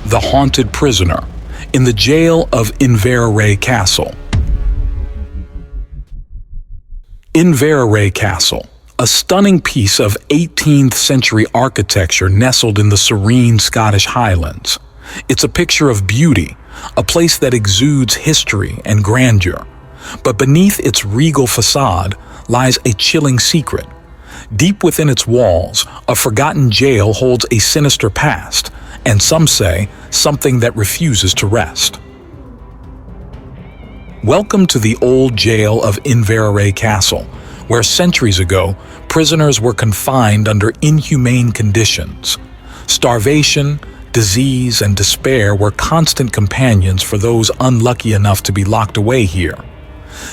The Haunted Prisoner in the jail of Inveraray Castle. Inveraray Castle, a stunning piece of 18th century architecture nestled in the serene Scottish Highlands. It's a picture of beauty, a place that exudes history and grandeur. But beneath its regal facade lies a chilling secret. Deep within its walls, a forgotten jail holds a sinister past, and some say, something that refuses to rest. Welcome to the old jail of Inveraray Castle, where centuries ago, prisoners were confined under inhumane conditions. Starvation, disease, and despair were constant companions for those unlucky enough to be locked away here.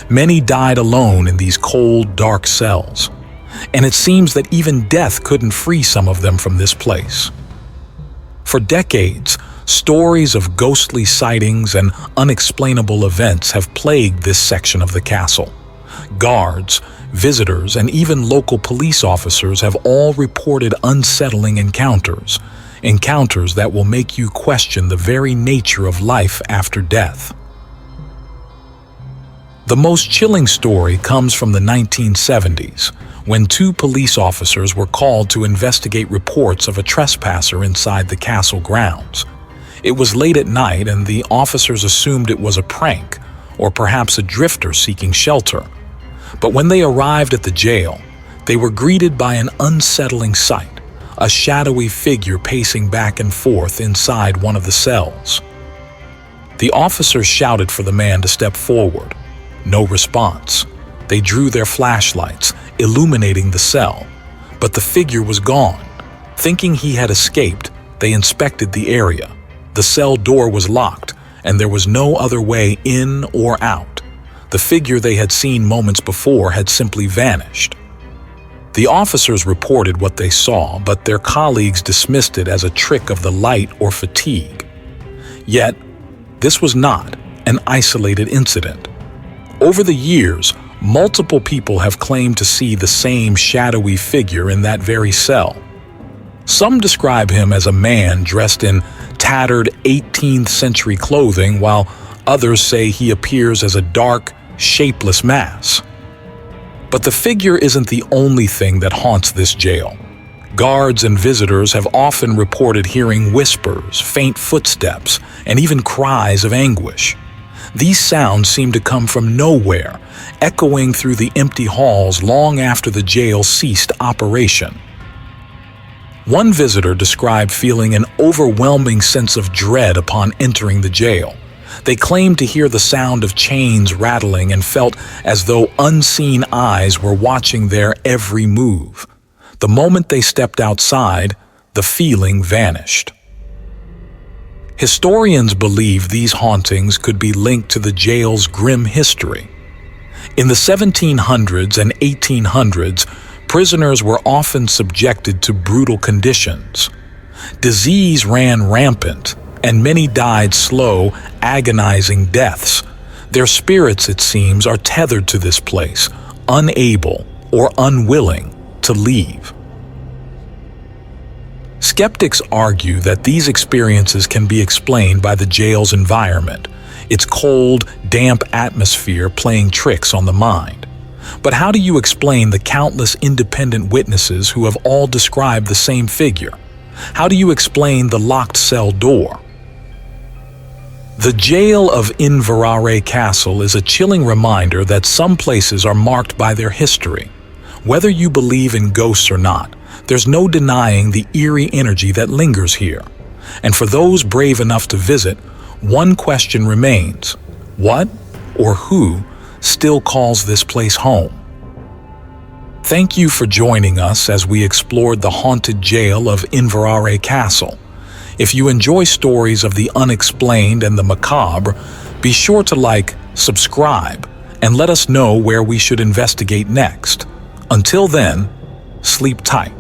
Many died alone in these cold, dark cells, and it seems that even death couldn't free some of them from this place. For decades, stories of ghostly sightings and unexplainable events have plagued this section of the castle. Guards, visitors, and even local police officers have all reported unsettling encounters that will make you question the very nature of life after death. The most chilling story comes from the 1970s, when two police officers were called to investigate reports of a trespasser inside the castle grounds. It was late at night, and the officers assumed it was a prank, or perhaps a drifter seeking shelter. But when they arrived at the jail, they were greeted by an unsettling sight, a shadowy figure pacing back and forth inside one of the cells. The officers shouted for the man to step forward. No response. They drew their flashlights, illuminating the cell, but the figure was gone. Thinking he had escaped, they inspected the area. The cell door was locked, and there was no other way in or out. The figure they had seen moments before had simply vanished. The officers reported what they saw, but their colleagues dismissed it as a trick of the light or fatigue. Yet, this was not an isolated incident. Over the years, multiple people have claimed to see the same shadowy figure in that very cell. Some describe him as a man dressed in tattered 18th century clothing, while others say he appears as a dark, shapeless mass. But the figure isn't the only thing that haunts this jail. Guards and visitors have often reported hearing whispers, faint footsteps, and even cries of anguish. These sounds seem to come from nowhere, echoing through the empty halls long after the jail ceased operation. One visitor described feeling an overwhelming sense of dread upon entering the jail. They claimed to hear the sound of chains rattling and felt as though unseen eyes were watching their every move. The moment they stepped outside, the feeling vanished. Historians believe these hauntings could be linked to the jail's grim history. In the 1700s and 1800s, prisoners were often subjected to brutal conditions. Disease ran rampant, and many died slow, agonizing deaths. Their spirits, it seems, are tethered to this place, unable or unwilling to leave. Skeptics argue that these experiences can be explained by the jail's environment, its cold, damp atmosphere playing tricks on the mind. But how do you explain the countless independent witnesses who have all described the same figure? How do you explain the locked cell door? The jail of Inveraray Castle is a chilling reminder that some places are marked by their history. Whether you believe in ghosts or not, there's no denying the eerie energy that lingers here. And for those brave enough to visit, one question remains: what or who still calls this place home? Thank you for joining us as we explored the haunted jail of Inveraray Castle. If you enjoy stories of the unexplained and the macabre, be sure to like, subscribe, and let us know where we should investigate next. Until then, sleep tight.